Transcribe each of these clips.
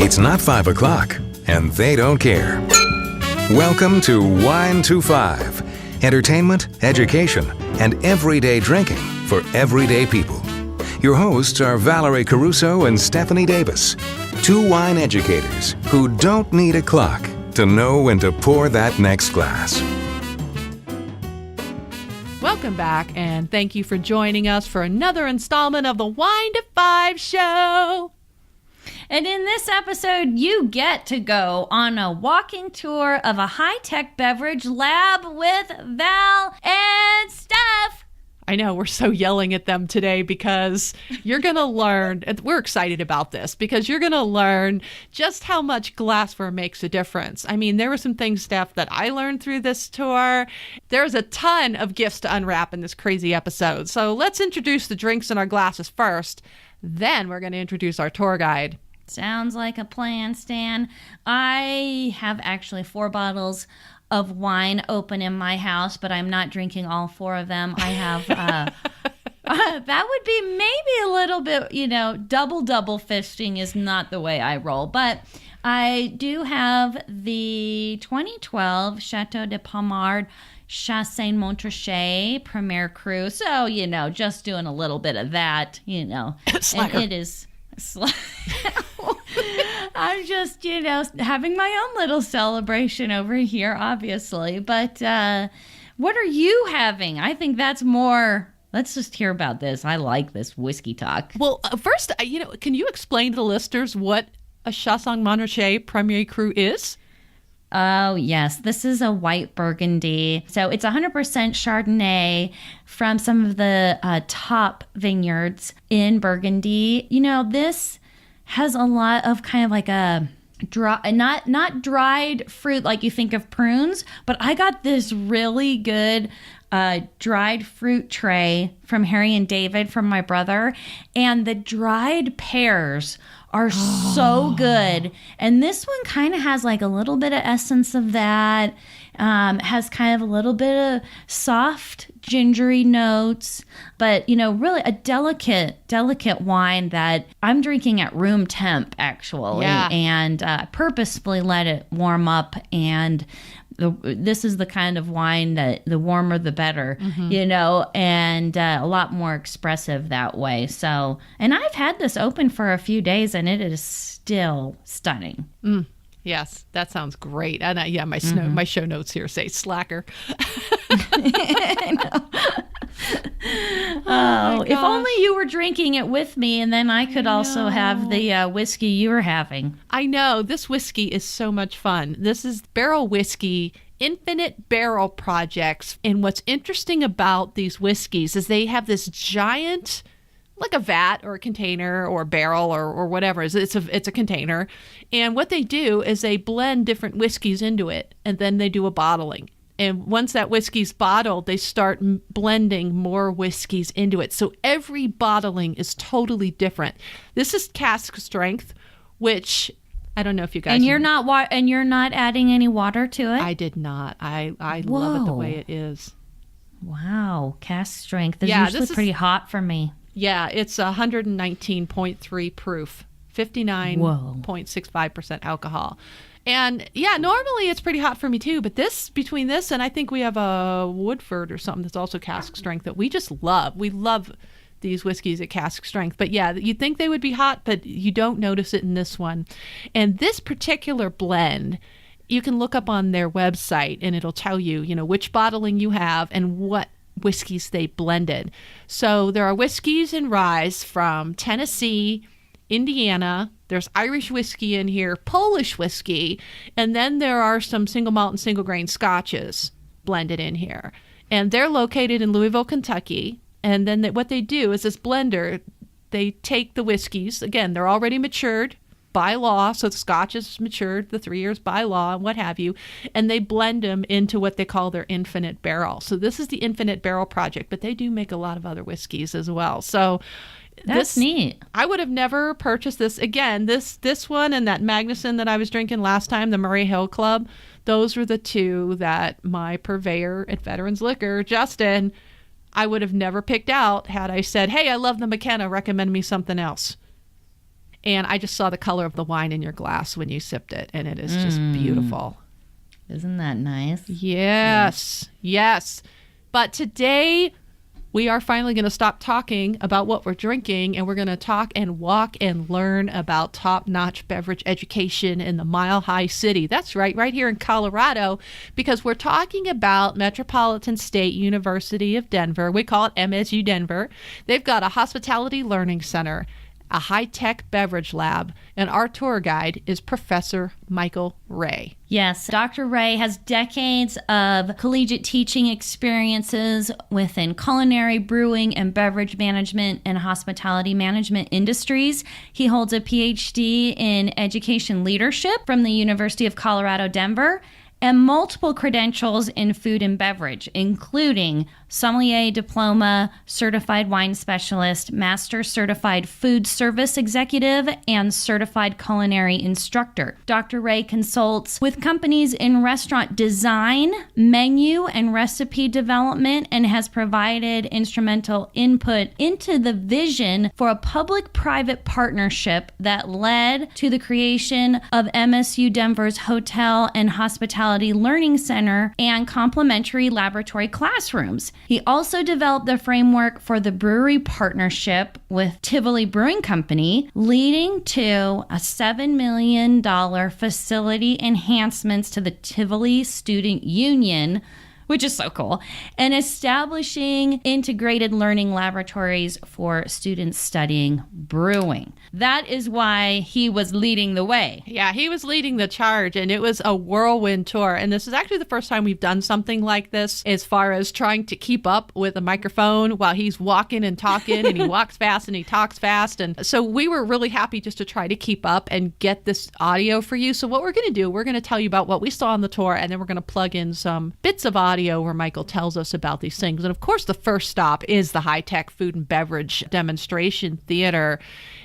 It's not 5 o'clock, and they don't care. Welcome to Wine to 5. Entertainment, education, and everyday drinking for everyday people. Your hosts are Valerie Caruso and Stephanie Davis, two wine educators who don't need a clock to know when to pour that next glass. Welcome back, and thank you for joining us for another installment of the Wine to 5 show. And in this episode, you get to go on a walking tour of a high-tech beverage lab with Val and Steph. I know, we're so yelling at them today because you're going to learn, we're excited about this, because you're going to learn just how much glassware makes a difference. I mean, there were some things, Steph, that I learned through this tour. There's a ton of gifts to unwrap in this crazy episode. So let's introduce the drinks in our glasses first. Then we're going to introduce our tour guide. Sounds like a plan, Stan. I have actually 4 bottles of wine open in my house, but I'm not drinking all 4 of them. I have, that would be maybe a little bit, double fisting is not the way I roll. But I do have the 2012 Chateau de Pommard Chassagne Montrachet Premier Cru. So, just doing a little bit of that, And it is... I'm just, having my own little celebration over here, obviously. But what are you having? I think that's more... Let's just hear about this. I like this whiskey talk. Well, first, can you explain to the listeners what a Chassagne Montrachet Premier Cru is? Oh, yes. This is a white Burgundy. So it's 100% Chardonnay from some of the top vineyards in Burgundy. This has a lot of kind of like a dry, not dried fruit like you think of prunes, but I got this really good dried fruit tray from Harry and David from my brother, and the dried pears are so good. And this one kind of has like a little bit of essence of that, has kind of a little bit of soft gingery notes, but really a delicate wine that I'm drinking at room temp actually. Yeah. And purposefully let it warm up, and this is the kind of wine that the warmer the better, and a lot more expressive that way. So, and I've had this open for a few days and it is still stunning. Yes, that sounds great. And my show notes here say slacker. I know. Oh, if only you were drinking it with me, and then I could also have the whiskey you were having. I know. This whiskey is so much fun. This is barrel whiskey, infinite barrel projects. And what's interesting about these whiskeys is they have this giant, like a vat or a container or a barrel or whatever. It's a container. And what they do is they blend different whiskeys into it, and then they do a bottling. And once that whiskey's bottled, they start blending more whiskeys into it. So every bottling is totally different. This is cask strength, which I don't know if you guys... And you're not adding any water to it? I did not. I love it the way it is. Wow. Cask strength is usually pretty hot for me. Yeah, it's 119.3 proof, 59.65% alcohol. And yeah, normally it's pretty hot for me too, but between this and I think we have a Woodford or something that's also cask strength that we just love. We love these whiskeys at cask strength. But yeah, you'd think they would be hot, but you don't notice it in this one. And this particular blend, you can look up on their website and it'll tell you, which bottling you have and what whiskeys they blended. So there are whiskeys and ryes from Tennessee, Indiana, there's Irish whiskey in here, Polish whiskey, and then there are some single malt and single grain scotches blended in here. And they're located in Louisville, Kentucky. And then what they do is this blender, they take the whiskeys, again, they're already matured by law, so the scotch is matured, the 3 years by law, and what have you, and they blend them into what they call their infinite barrel. So this is the infinite barrel project, but they do make a lot of other whiskeys as well. So that's neat. I would have never purchased this. Again, this one and that Magnuson that I was drinking last time, the Murray Hill Club, those were the two that my purveyor at Veterans Liquor, Justin, I would have never picked out had I said, hey, I love the McKenna, recommend me something else. And I just saw the color of the wine in your glass when you sipped it, and it is just beautiful. Isn't that nice? Yes, yes. But today, we are finally going to stop talking about what we're drinking, and we're going to talk and walk and learn about top-notch beverage education in the Mile High City. That's right here in Colorado, because we're talking about Metropolitan State University of Denver. We call it MSU Denver. They've got a hospitality learning center, a high-tech beverage lab, and our tour guide is Professor Michael Wray. Yes, Dr. Wray has decades of collegiate teaching experiences within culinary, brewing, and beverage management and hospitality management industries. He holds a PhD in education leadership from the University of Colorado, Denver, and multiple credentials in food and beverage, including sommelier diploma, certified wine specialist, master certified food service executive, and certified culinary instructor. Dr. Wray consults with companies in restaurant design, menu, and recipe development, and has provided instrumental input into the vision for a public-private partnership that led to the creation of MSU Denver's Hotel and Hospitality Learning Center and complementary laboratory classrooms. He also developed the framework for the brewery partnership with Tivoli Brewing Company, leading to a $7 million facility enhancements to the Tivoli Student Union, which is so cool, and establishing integrated learning laboratories for students studying brewing. That is why he was leading the way. Yeah, he was leading the charge, and it was a whirlwind tour. And this is actually the first time we've done something like this as far as trying to keep up with a microphone while he's walking and talking, and he walks fast and he talks fast. And so we were really happy just to try to keep up and get this audio for you. So what we're going to do, we're going to tell you about what we saw on the tour, and then we're going to plug in some bits of audio where Michael tells us about these things. And of course, the first stop is the high-tech food and beverage demonstration theater.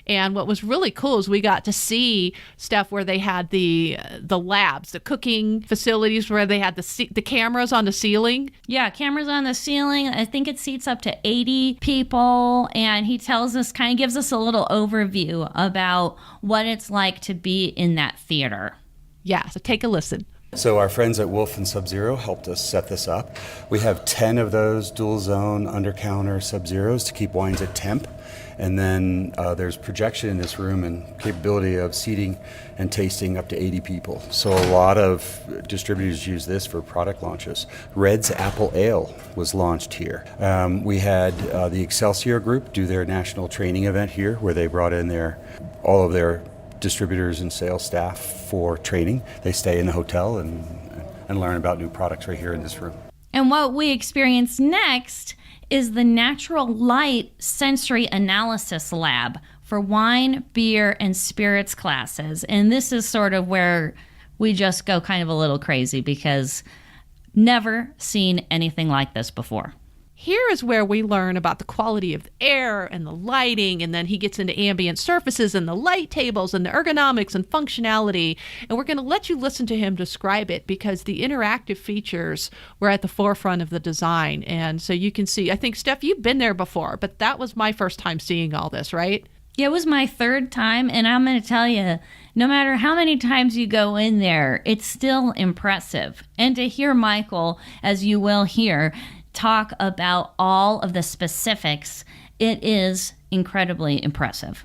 And what was really cool is we got to see stuff where they had the labs, the cooking facilities where they had the cameras on the ceiling. Yeah, cameras on the ceiling. I think it seats up to 80 people. And he tells us, kind of gives us a little overview about what it's like to be in that theater. Yeah, so take a listen. So our friends at Wolf and Sub-Zero helped us set this up. We have 10 of those dual zone under-counter Sub-Zeros to keep wines at temp. And then there's projection in this room and capability of seating and tasting up to 80 people. So a lot of distributors use this for product launches. Red's Apple Ale was launched here. We had the Excelsior Group do their national training event here where they brought in all of their distributors and sales staff for training. They stay in the hotel and learn about new products right here in this room. And what we experience next is the Natural Light Sensory Analysis Lab for wine, beer, and spirits classes. And this is sort of where we just go kind of a little crazy because never seen anything like this before. Here is where we learn about the quality of the air and the lighting, and then he gets into ambient surfaces and the light tables and the ergonomics and functionality. And we're going to let you listen to him describe it because the interactive features were at the forefront of the design. And so you can see, I think, Steph, you've been there before, but that was my first time seeing all this, right? Yeah, it was my third time, and I'm going to tell you, no matter how many times you go in there, it's still impressive. And to hear Michael, as you will hear, talk about all of the specifics, it is incredibly impressive.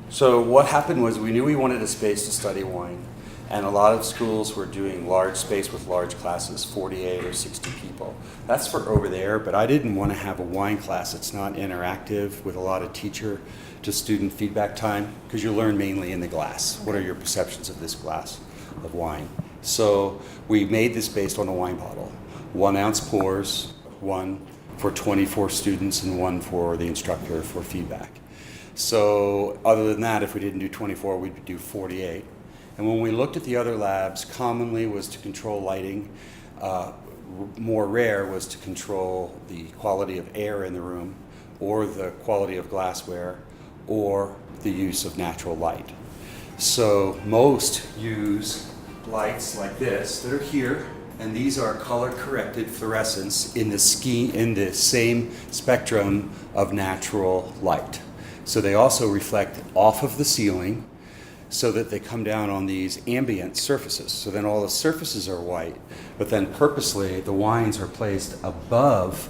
So what happened was we knew we wanted a space to study wine, and a lot of schools were doing large space with large classes, 48 or 60 people. That's for over there, but I didn't want to have a wine class. It's not interactive with a lot of teacher to student feedback time because you learn mainly in the glass. What are your perceptions of this glass of wine? So we made this based on a wine bottle. 1 ounce pours, one for 24 students and one for the instructor for feedback. So other than that, if we didn't do 24, we'd do 48. And when we looked at the other labs, commonly was to control lighting. More rare was to control the quality of air in the room or the quality of glassware or the use of natural light. So most use lights like this that are here, and these are color-corrected fluorescents in the same spectrum of natural light. So they also reflect off of the ceiling so that they come down on these ambient surfaces. So then all the surfaces are white, but then purposely the wines are placed above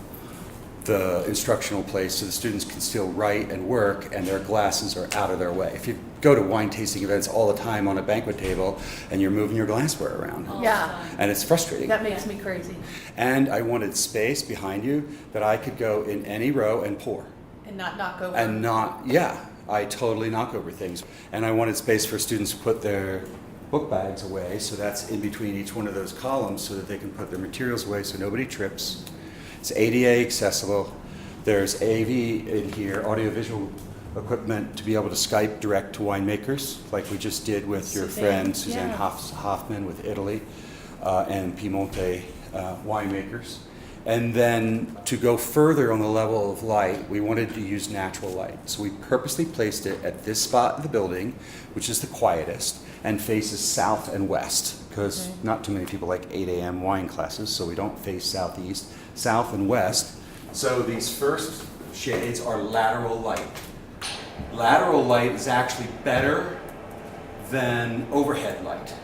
the instructional place so the students can still write and work and their glasses are out of their way. If you go to wine tasting events all the time on a banquet table and you're moving your glassware around. Yeah. And it's frustrating. That makes me crazy. And I wanted space behind you that I could go in any row and pour. And not knock over. And not, yeah, I totally knock over things. And I wanted space for students to put their book bags away, so that's in between each one of those columns so that they can put their materials away so nobody trips. It's ADA accessible. There's AV in here, audiovisual equipment to be able to Skype direct to winemakers, like we just did with your friend Suzanne Hoffman with Italy and Piemonte winemakers. And then to go further on the level of light, we wanted to use natural light. So we purposely placed it at this spot of the building, which is the quietest, and faces south and west, because not too many people like 8 a.m. wine classes, so we don't face southeast, south and west. So these first shades are lateral light. Lateral light is actually better than overhead light.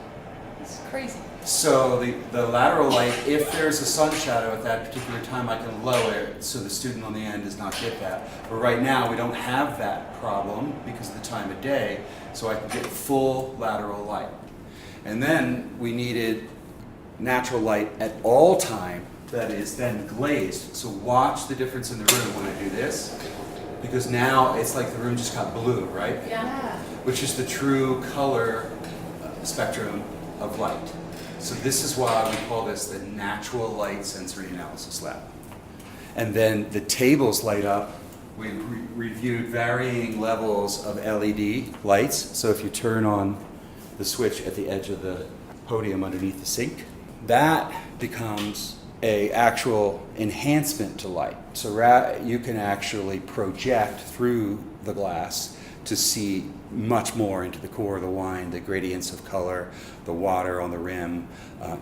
It's crazy. So the lateral light, if there's a sun shadow at that particular time, I can lower it so the student on the end does not get that. But right now, we don't have that problem because of the time of day, so I can get full lateral light. And then we needed natural light at all time that is then glazed. So watch the difference in the room when I do this, because now it's like the room just got blue, right? Yeah. Which is the true color spectrum of light. So this is why we call this the Natural Light Sensory Analysis Lab. And then the tables light up. We reviewed varying levels of LED lights. So if you turn on the switch at the edge of the podium underneath the sink, that becomes a actual enhancement to light. So you can actually project through the glass to see much more into the core of the wine, the gradients of color, the water on the rim,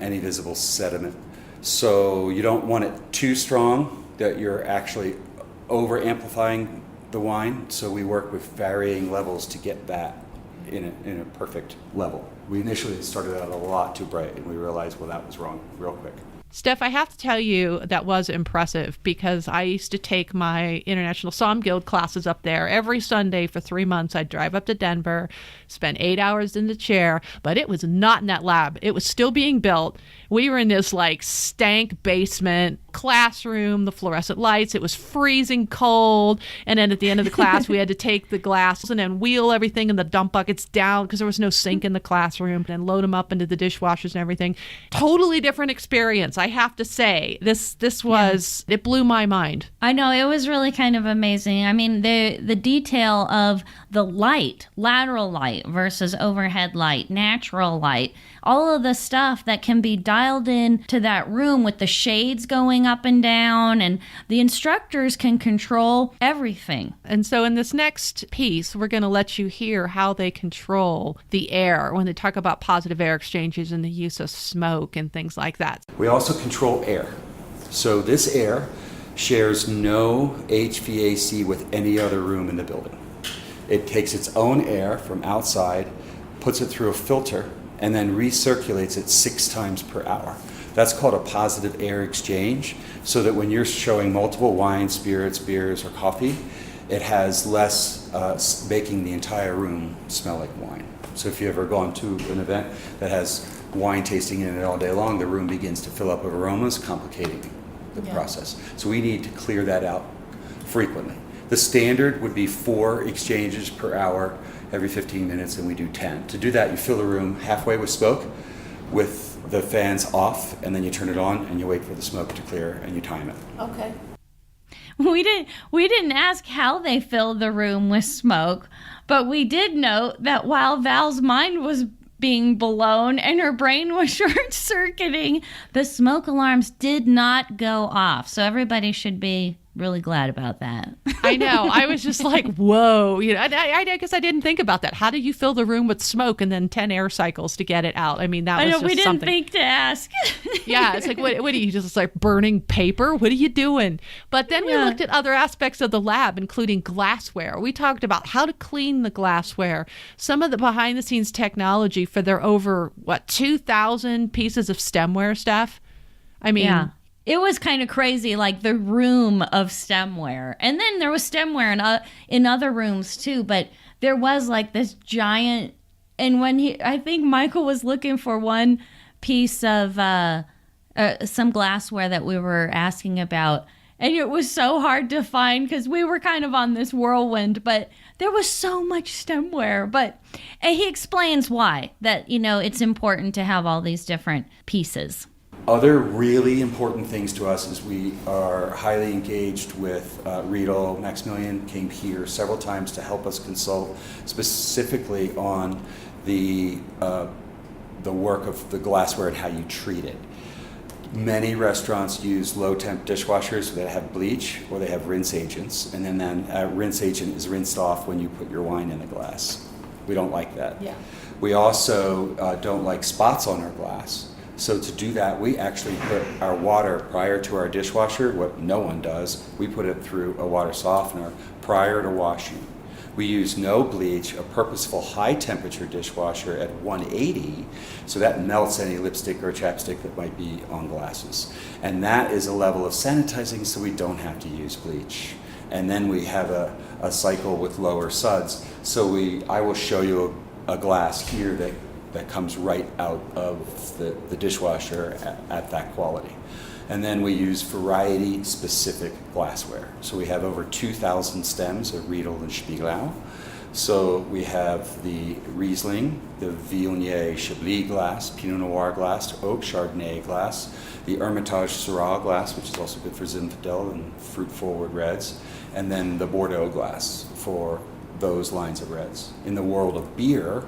any visible sediment. So you don't want it too strong that you're actually over amplifying the wine. So we work with varying levels to get that in a perfect level. We initially started out a lot too bright and we realized, well, that was wrong real quick. Steph, I have to tell you that was impressive because I used to take my International Som Guild classes up there every Sunday for 3 months. I'd drive up to Denver, spend 8 hours in the chair, but it was not in that lab. It was still being built. We were in this like stank basement classroom, the fluorescent lights. It was freezing cold. And then at the end of the class, we had to take the glass and then wheel everything in the dump buckets down because there was no sink in the classroom and load them up into the dishwashers and everything. Totally different experience. I have to say, this was, it blew my mind. I know, it was really kind of amazing. I mean, the detail of the light, lateral light versus overhead light, natural light, all of the stuff that can be dialed in to that room with the shades going up and down, and the instructors can control everything. And so in this next piece, we're going to let you hear how they control the air when they talk about positive air exchanges and the use of smoke and things like that. We also control air. So this air shares no HVAC with any other room in the building. It takes its own air from outside, puts it through a filter, and then recirculates it 6 times per hour. That's called a positive air exchange, so that when you're showing multiple wines, spirits, beers, or coffee, it has less making the entire room smell like wine. So if you've ever gone to an event that has wine tasting in it all day long, the room begins to fill up with aromas, complicating the process. So we need to clear that out frequently. The standard would be 4 exchanges per hour every 15 minutes, and we do 10. To do that, you fill the room halfway with smoke with the fans off, and then you turn it on and you wait for the smoke to clear and you time it. Okay. We didn't ask how they filled the room with smoke, but we did note that while Val's mind was being blown and her brain was short-circuiting, the smoke alarms did not go off. So everybody should be really glad about that. I know. I was just like, whoa. I guess I didn't think about that. How do you fill the room with smoke and then 10 air cycles to get it out? I mean, that was just we didn't something. think to ask. Yeah, it's like, what are you just like burning paper? What are you doing? But then we looked at other aspects of the lab, including glassware. We talked about how to clean the glassware, some of the behind the scenes technology for their over, 2,000 pieces of stemware stuff. I mean, Yeah. It was kind of crazy, like the room of stemware. And then there was stemware in other rooms too, but there was like this giant, and I think Michael was looking for one piece of some glassware that we were asking about, and it was so hard to find because we were kind of on this whirlwind, but there was so much stemware. And he explains why, that, it's important to have all these different pieces. Other really important things to us is we are highly engaged with Riedel. Maximilian came here several times to help us consult specifically on the work of the glassware and how you treat it. Many restaurants use low temp dishwashers that have bleach or they have rinse agents, and then that rinse agent is rinsed off when you put your wine in the glass. We don't like that. Yeah. We also don't like spots on our glass. So to do that, we actually put our water prior to our dishwasher, what no one does, we put it through a water softener prior to washing. We use no bleach, a purposeful high temperature dishwasher at 180, so that melts any lipstick or chapstick that might be on glasses. And that is a level of sanitizing so we don't have to use bleach. And then we have a cycle with lower suds. So I will show you a glass here that comes right out of the dishwasher at that quality. And then we use variety-specific glassware. So we have over 2,000 stems of Riedel and Spiegelau. So we have the Riesling, the Viognier Chablis glass, Pinot Noir glass, Oak Chardonnay glass, the Hermitage Syrah glass, which is also good for Zinfandel and fruit-forward reds, and then the Bordeaux glass for those lines of reds. In the world of beer,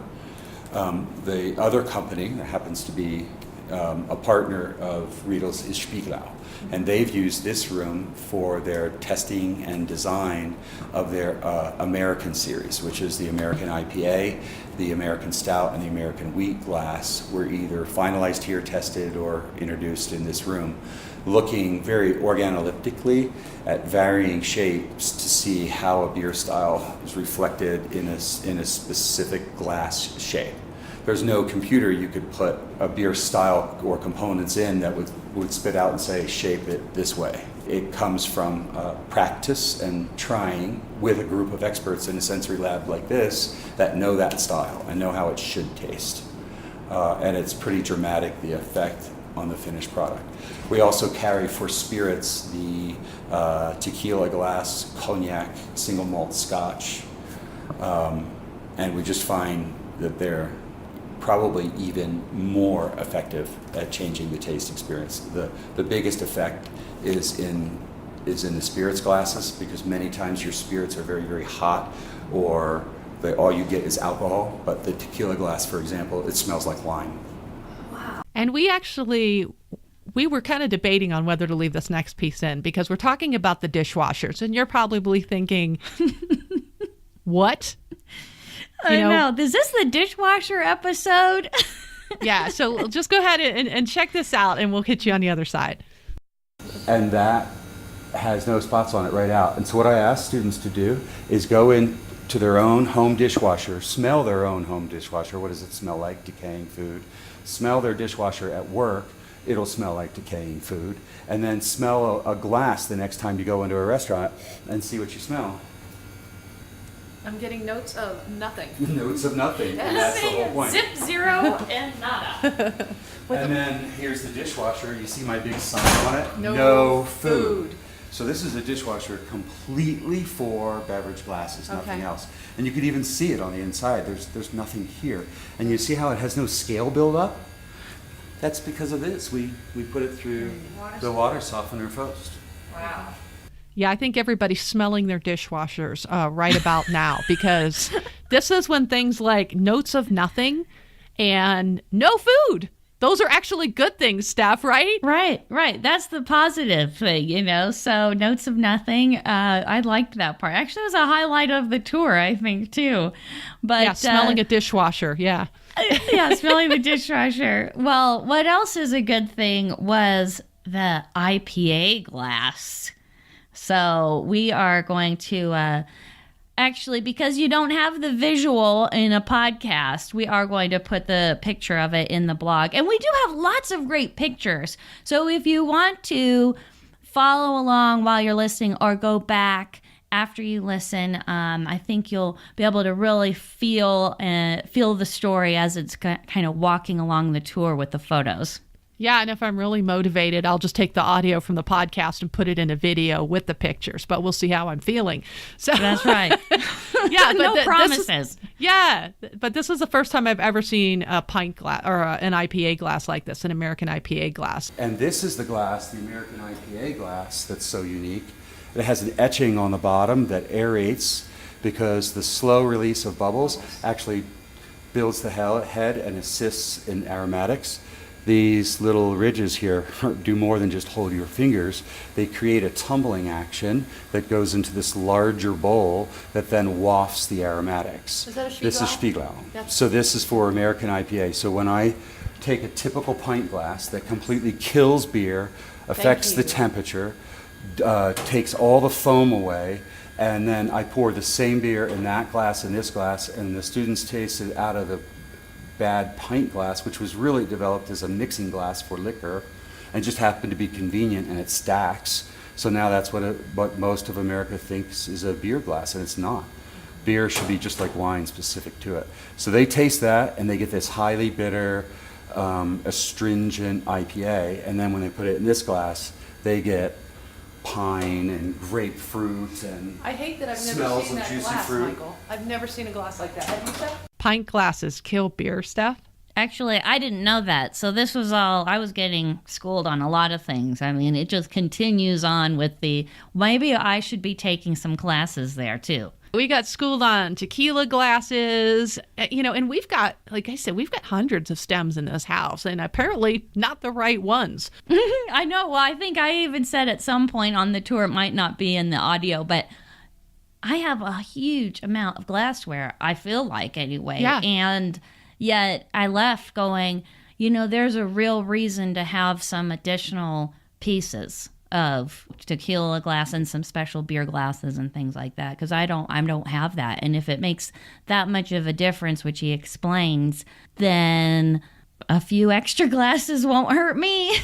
the other company that happens to be a partner of Riedel's is Spiegelau, and they've used this room for their testing and design of their American series, which is the American IPA, the American Stout, and the American Wheat glass were either finalized here, tested, or introduced in this room, looking very organoleptically at varying shapes to see how a beer style is reflected in a specific glass shape. There's no computer you could put a beer style or components in that would spit out and say, shape it this way. It comes from practice and trying with a group of experts in a sensory lab like this that know that style and know how it should taste. And it's pretty dramatic, the effect on the finished product. We also carry for spirits the tequila glass, cognac, single malt scotch, and we just find that they're probably even more effective at changing the taste experience. The biggest effect is in the spirits glasses, because many times your spirits are very, very hot, or all you get is alcohol. But the tequila glass, for example, it smells like wine. And we were kind of debating on whether to leave this next piece in, because we're talking about the dishwashers, and you're probably thinking, what? I know. Is this the dishwasher episode? Yeah, so just go ahead and check this out, and we'll hit you on the other side. And that has no spots on it right out. And so what I ask students to do is go into their own home dishwasher, smell their own home dishwasher. What does it smell like? Decaying food. Smell their dishwasher at work. It'll smell like decaying food. And then smell a glass the next time you go into a restaurant and see what you smell. I'm getting notes of nothing. Notes of nothing. And that's the whole point. Zip, zero, and nada. And then here's the dishwasher. You see my big sign on it? No food. So this is a dishwasher completely for beverage glasses, nothing else. And you could even see it on the inside. There's nothing here. And you see how it has no scale buildup? That's because of this. We put it through the water softener first. Wow. Yeah, I think everybody's smelling their dishwashers right about now, because this is when things like notes of nothing and no food Those are actually good things, Steph, right? Right. That's the positive thing, So notes of nothing. I liked that part. Actually, it was a highlight of the tour, I think, too. But Yeah, smelling a dishwasher. Yeah. yeah, smelling the dishwasher. Well, what else is a good thing was the IPA glass. So we are going to actually, because you don't have the visual in a podcast, we are going to put the picture of it in the blog. And we do have lots of great pictures. So if you want to follow along while you're listening or go back after you listen, I think you'll be able to really feel the story as it's kind of walking along the tour with the photos. Yeah, and if I'm really motivated, I'll just take the audio from the podcast and put it in a video with the pictures, but we'll see how I'm feeling. So that's right. Yeah, but no promises. But this is the first time I've ever seen a pint glass or an IPA glass like this, an American IPA glass. And this is the glass, the American IPA glass, that's so unique. It has an etching on the bottom that aerates because the slow release of bubbles actually builds the head and assists in aromatics. These little ridges here do more than just hold your fingers. They create a tumbling action that goes into this larger bowl that then wafts the aromatics. Is that a Spiegelau? This is Spiegelau. So this is for American IPA. So when I take a typical pint glass that completely kills beer, affects the temperature, takes all the foam away, and then I pour the same beer in that glass and this glass, and the students taste it out of the bad pint glass, which was really developed as a mixing glass for liquor and just happened to be convenient, and it stacks. So now that's what most of America thinks is a beer glass, and it's not. Beer should be just like wine, specific to it. So they taste that and they get this highly bitter, astringent IPA, and then when they put it in this glass, they get pine and grapefruit and I hate that I've never smells seen of that juicy glass, fruit. Michael. I've never seen a glass like that. Have you, Steph? Pint glasses kill beer, Steph? Actually, I didn't know that. So this was all, I was getting schooled on a lot of things. I mean, it just continues on with maybe I should be taking some classes there too. We got schooled on tequila glasses, and we've got, like I said, we've got hundreds of stems in this house, and apparently not the right ones. I know. Well, I think I even said at some point on the tour, it might not be in the audio, but I have a huge amount of glassware, I feel like anyway. Yeah. And yet I left going, there's a real reason to have some additional pieces of tequila glass and some special beer glasses and things like that, because I don't have that. And if it makes that much of a difference, which he explains, then a few extra glasses won't hurt me.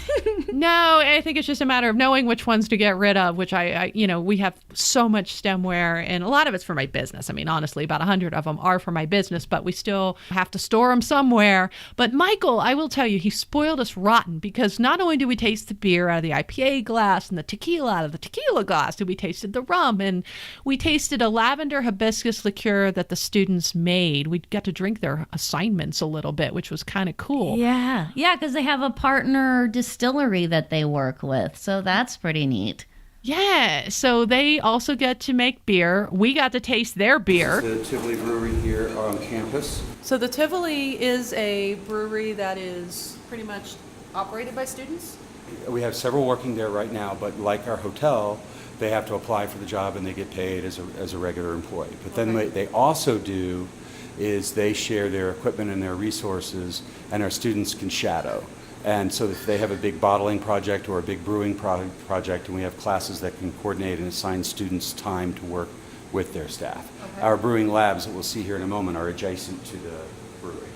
No, I think it's just a matter of knowing which ones to get rid of, which we have so much stemware, and a lot of it's for my business. I mean, honestly, about 100 of them are for my business, but we still have to store them somewhere. But Michael, I will tell you, he spoiled us rotten, because not only do we taste the beer out of the IPA glass and the tequila out of the tequila glass, we tasted the rum, and we tasted a lavender hibiscus liqueur that the students made. We got to drink their assignments a little bit, which was kind of cool. Yeah, because they have a partner distillery that they work with, so that's pretty neat. Yeah, so they also get to make beer. We got to taste their beer. The Tivoli Brewery here on campus. So the Tivoli is a brewery that is pretty much operated by students? We have several working there right now, but like our hotel, they have to apply for the job and they get paid as a regular employee. But then what they also do is they share their equipment and their resources, and our students can shadow. And so if they have a big bottling project or a big brewing project, and we have classes that can coordinate and assign students time to work with their staff. Okay. Our brewing labs that we'll see here in a moment are adjacent to the brewery.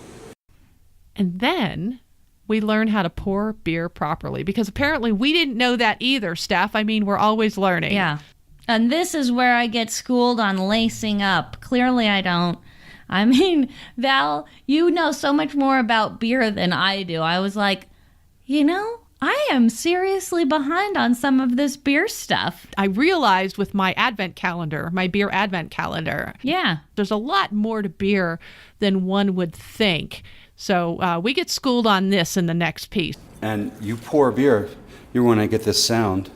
And then we learn how to pour beer properly, because apparently we didn't know that either, Steph. I mean, we're always learning. Yeah. And this is where I get schooled on lacing up. Clearly I don't. I mean, Val, you know so much more about beer than I do. I was like, I am seriously behind on some of this beer stuff. I realized with my advent calendar, my beer advent calendar, there's a lot more to beer than one would think. So we get schooled on this in the next piece. And you pour beer, you want to get this sound,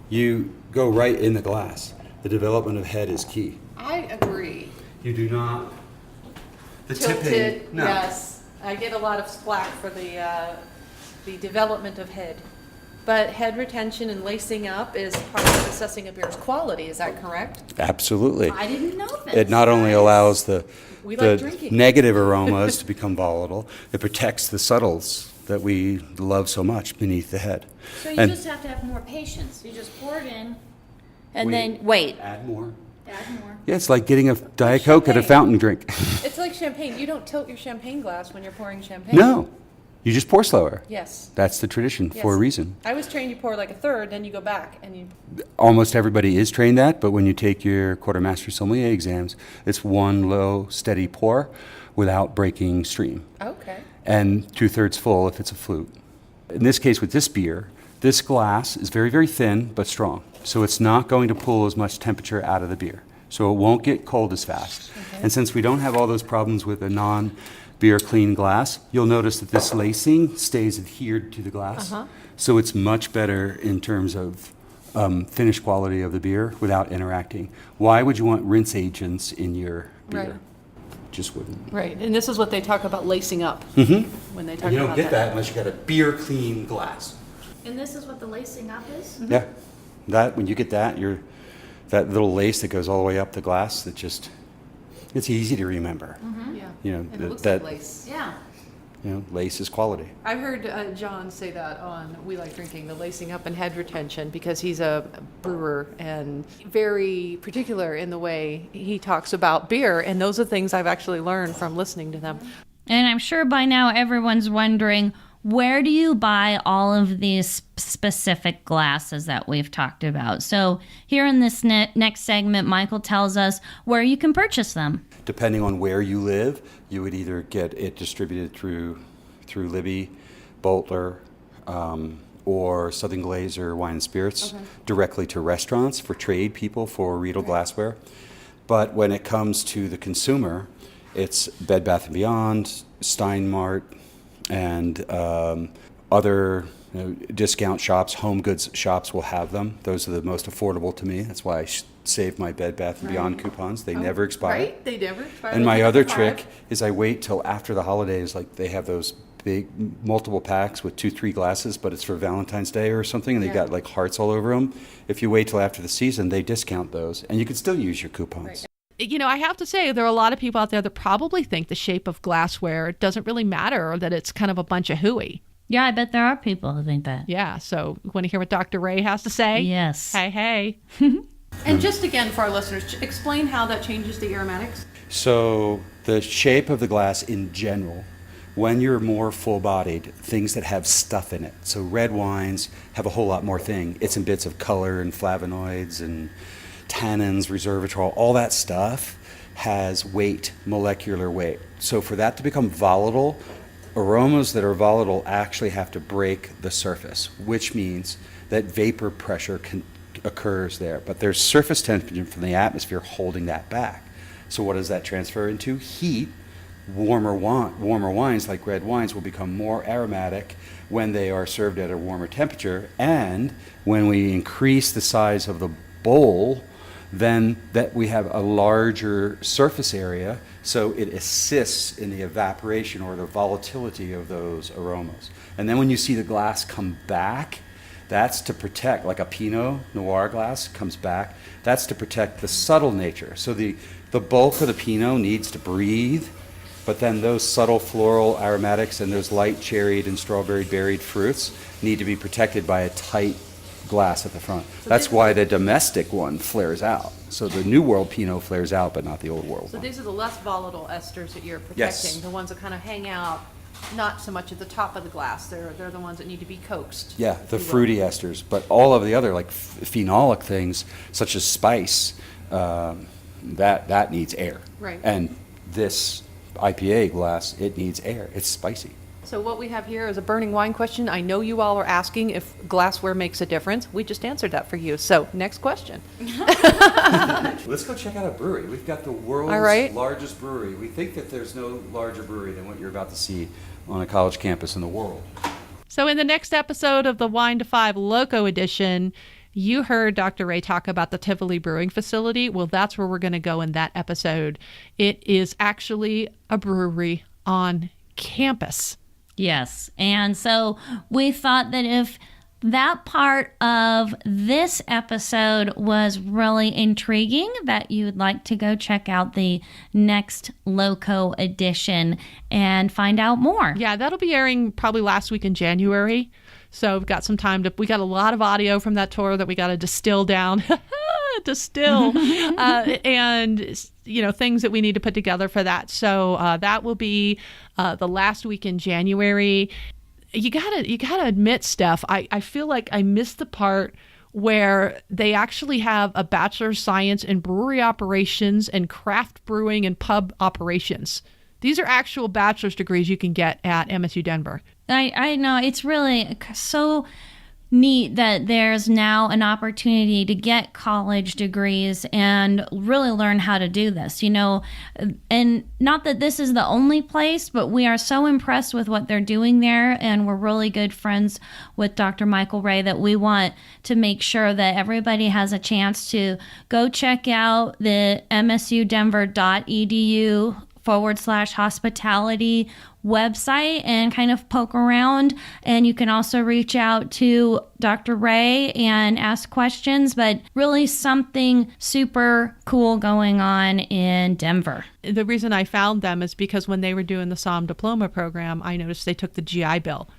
you go right in the glass. The development of head is key. I agree. You do not... The Tilted, tipping, no. Yes. I get a lot of slack for the development of head. But head retention and lacing up is part of assessing a beer's quality. Is that correct? Absolutely. I didn't know this. It not only allows the We like drinking. negative aromas to become volatile, it protects the subtles that we love so much beneath the head. So you just have to have more patience. You just pour it in and then wait. Add more. Add more. Yeah, it's like getting a Diet Coke at a champagne. fountain drink. It's like champagne. You don't tilt your champagne glass when you're pouring champagne. No, you just pour slower. Yes. That's the tradition Yes. for a reason. I was trained you pour like a third, then you go back and you. Almost everybody is trained that, but when you take your quartermaster sommelier exams, it's one low, steady pour without breaking stream. Okay. And 2/3 full if it's a flute. In this case with this beer, this glass is very, very thin but strong. So it's not going to pull as much temperature out of the beer. So it won't get cold as fast. Okay. And since we don't have all those problems with a non-beer clean glass, you'll notice that this lacing stays adhered to the glass. Uh-huh. So it's much better in terms of finish quality of the beer without interacting. Why would you want rinse agents in your beer? Right. Just wouldn't. Right, and this is what they talk about lacing up Mm-hmm. when they talk And you don't about get that unless you got a beer clean glass. And this is what the lacing up is? Yeah, that when you get that, that little lace that goes all the way up the glass. That just it's easy to remember. Yeah. You know, And it looks that like lace. Yeah. lace is quality. I heard John say that on We Like Drinking, the lacing up and head retention, because he's a brewer and very particular in the way he talks about beer. And those are things I've actually learned from listening to them. And I'm sure by now everyone's wondering, where do you buy all of these specific glasses that we've talked about? So here in this next segment, Michael tells us where you can purchase them. Depending on where you live, you would either get it distributed through Libby, Boltler, or Southern Glazer Wine and Spirits directly to restaurants for trade people for Riedel glassware. But when it comes to the consumer, it's Bed Bath & Beyond, Steinmart, and other discount shops, home goods shops will have them. Those are the most affordable to me. That's why I save my Bed Bath & Beyond coupons. They never expire. Right? They never expire. And my other trick is I wait till after the holidays, like they have those big multiple packs with 2-3 glasses, but it's for Valentine's Day or something, and they got like hearts all over them. If you wait till after the season, they discount those, and you can still use your coupons. Right. You know, I have to say, there are a lot of people out there that probably think the shape of glassware doesn't really matter, or that it's kind of a bunch of hooey. Yeah, I bet there are people who think that. Yeah, so want to hear what Dr. Wray has to say? Yes. Hey. And just again for our listeners, explain how that changes the aromatics. So the shape of the glass in general, when you're more full-bodied, things that have stuff in it. So red wines have a whole lot more thing. It's in bits of color and flavonoids and tannins, resveratrol, all that stuff has weight, molecular weight. So for that to become volatile, aromas that are volatile actually have to break the surface, which means that vapor pressure occurs there. But there's surface tension from the atmosphere holding that back. So what does that transfer into? Heat. Warmer wines, like red wines, will become more aromatic when they are served at a warmer temperature. And when we increase the size of the bowl, then that we have a larger surface area, so it assists in the evaporation or the volatility of those aromas. And then when you see the glass come back, that's to protect, like a Pinot Noir glass comes back, that's to protect the subtle nature. So the bulk of the Pinot needs to breathe, but then those subtle floral aromatics and those light cherried and strawberry berried fruits need to be protected by a tight glass at the front. That's why the domestic one flares out. So the New World Pinot flares out, but not the Old World So one. these are the less volatile esters that you're protecting, Yes. the ones that kind of hang out, not so much at the top of the glass. They're the ones that need to be coaxed. Yeah, the if you will. fruity esters, but all of the other like phenolic things, such as spice, that needs air. Right. And this IPA glass, it needs air. It's spicy. So what we have here is a burning wine question. I know you all are asking if glassware makes a difference. We just answered that for you. So next question. Let's go check out a brewery. We've got the world's All right. largest brewery. We think that there's no larger brewery than what you're about to see on a college campus in the world. So in the next episode of the Wine to Five Loco edition, you heard Dr. Wray talk about the Tivoli Brewing Facility. Well, that's where we're going to go in that episode. It is actually a brewery on campus. Yes. And so we thought that if that part of this episode was really intriguing, that you would like to go check out the next Loco edition and find out more. Yeah, that'll be airing probably last week in January. So we've got some time we got a lot of audio from that tour that we got to distill down. And things that we need to put together for that. So that will be the last week in January. You gotta admit, Steph, I feel like I missed the part where they actually have a Bachelor of Science in brewery operations and craft brewing and pub operations. These are actual bachelor's degrees you can get at MSU Denver. I know. It's really so neat that there's now an opportunity to get college degrees and really learn how to do this, and not that this is the only place, but we are so impressed with what they're doing there, and we're really good friends with Dr. Michael Wray that we want to make sure that everybody has a chance to go check out the msudenver.edu/hospitality website and kind of poke around. And you can also reach out to Dr. Wray and ask questions, but really something super cool going on in Denver. The reason I found them is because when they were doing the SOM diploma program, I noticed they took the GI Bill.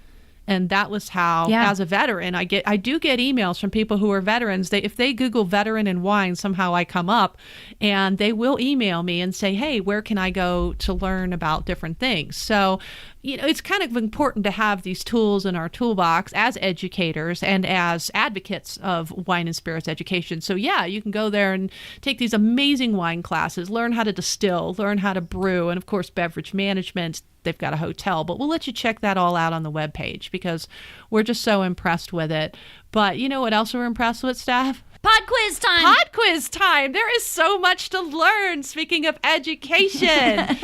And that was how, as a veteran, I do get emails from people who are veterans. If they Google veteran and wine, somehow I come up, and they will email me and say, hey, where can I go to learn about different things? So, it's kind of important to have these tools in our toolbox as educators and as advocates of wine and spirits education. So, you can go there and take these amazing wine classes, learn how to distill, learn how to brew, and, of course, beverage management. They've got a hotel, but we'll let you check that all out on the webpage because we're just so impressed with it. But you know what else we're impressed with, Steph? Pod quiz time! Pod quiz time! There is so much to learn, speaking of education.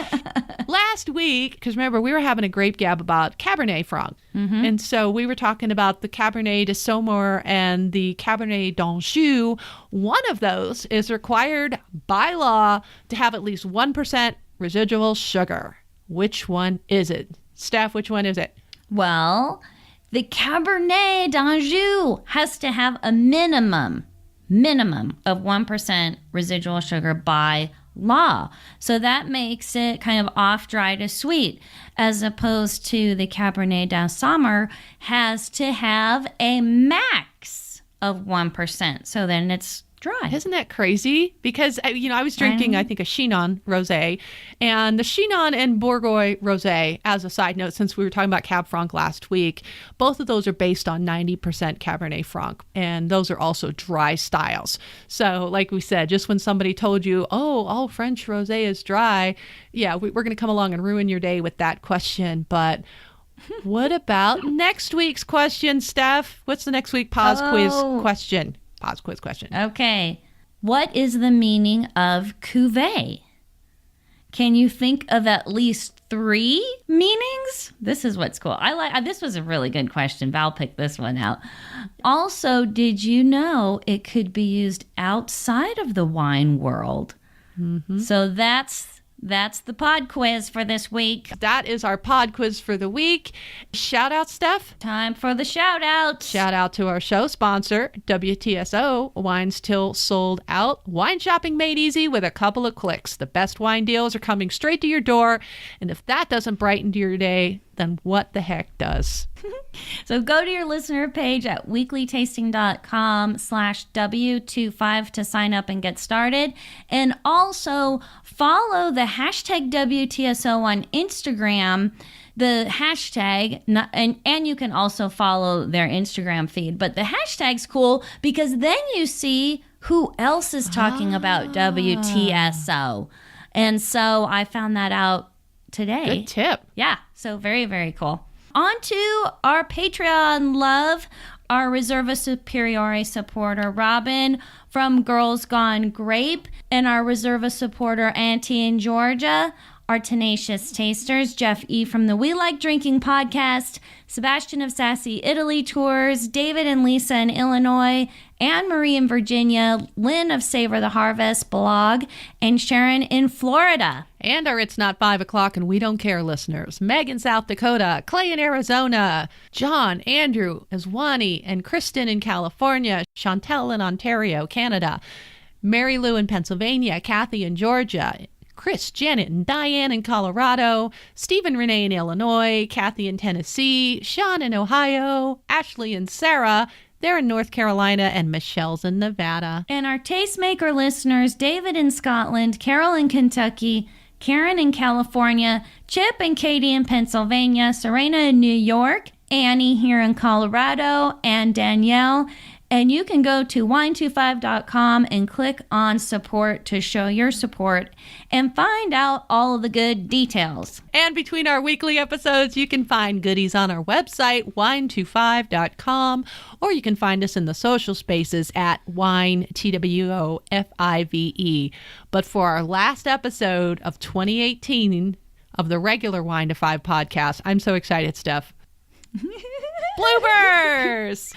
Last week, because remember, we were having a grape gab about Cabernet Franc. Mm-hmm. And so we were talking about the Cabernet de Saumur and the Cabernet d'Anjou. One of those is required by law to have at least 1% residual sugar. Which one is it? Steph, which one is it? Well, the Cabernet d'Anjou has to have a minimum of 1% residual sugar by law. So that makes it kind of off dry to sweet, as opposed to the Cabernet de Saumur has to have a max of 1%. So then it's dry. Isn't that crazy? Because, I was drinking, I think, a Chinon rosé, and the Chinon and Bourgogne rosé, as a side note, since we were talking about Cab Franc last week, both of those are based on 90% Cabernet Franc, and those are also dry styles. So, like we said, just when somebody told you, oh, all French rosé is dry, we're going to come along and ruin your day with that question, but what about next week's question, Steph? What's the next week pause quiz question? Pause quiz question. Okay. What is the meaning of cuvée? Can you think of at least 3 meanings? This is what's cool. This was a really good question. Val picked this one out. Also, did you know it could be used outside of the wine world? Mm-hmm. So that's the pod quiz for this week. That is our pod quiz for the week. Shout out, Steph. Time for the shout out. Shout out to our show sponsor, WTSO, Wines Till Sold Out. Wine shopping made easy with a couple of clicks. The best wine deals are coming straight to your door. And if that doesn't brighten your day, then what the heck does? So go to your listener page at weeklytasting.com/W25 to sign up and get started. And also follow the hashtag WTSO on Instagram, the hashtag, and you can also follow their Instagram feed. But the hashtag's cool because then you see who else is talking about WTSO. And so I found that out today. Good tip. Yeah, so very, very cool. On to our Patreon love, our Reserva Superiore supporter, Robin from Girls Gone Grape, and our Reserva supporter, Auntie in Georgia. Our tenacious tasters, Jeff E. from the We Like Drinking podcast, Sebastian of Sassy Italy Tours, David and Lisa in Illinois, Anne Marie in Virginia, Lynn of Savor the Harvest blog, and Sharon in Florida. And our It's Not 5 o'clock and We Don't Care listeners, Meg in South Dakota, Clay in Arizona, John, Andrew, Aswani, and Kristen in California, Chantel in Ontario, Canada, Mary Lou in Pennsylvania, Kathy in Georgia, Chris, Janet, and Diane in Colorado, Stephen Renee in Illinois, Kathy in Tennessee, Sean in Ohio, Ashley and Sarah, they're in North Carolina, and Michelle's in Nevada. And our tastemaker listeners, David in Scotland, Carol in Kentucky, Karen in California, Chip and Katie in Pennsylvania, Serena in New York, Annie here in Colorado, and Danielle. And you can go to wine25.com and click on support to show your support and find out all of the good details. And between our weekly episodes, you can find goodies on our website, wine25.com, or you can find us in the social spaces at WineTWOFIVE. But for our last episode of 2018 of the regular Wine to Five podcast, I'm so excited, Steph. Bloopers!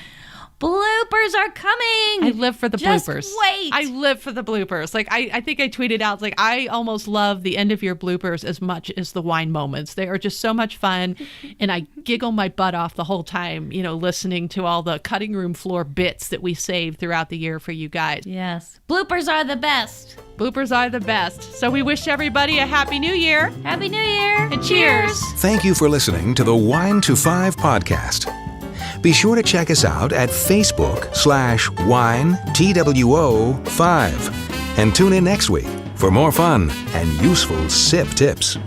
Bloopers are coming. I live for the bloopers. Just wait. I live for the bloopers. Like I think I tweeted out, like, I almost love the end of your bloopers as much as the wine moments. They are just so much fun. And I giggle my butt off the whole time, listening to all the cutting room floor bits that we save throughout the year for you guys. Yes. Bloopers are the best. Bloopers are the best. So we wish everybody a Happy New Year. Happy New Year. And cheers. Thank you for listening to the Wine to Five podcast. Be sure to check us out at Facebook/WineTWO5 and tune in next week for more fun and useful sip tips.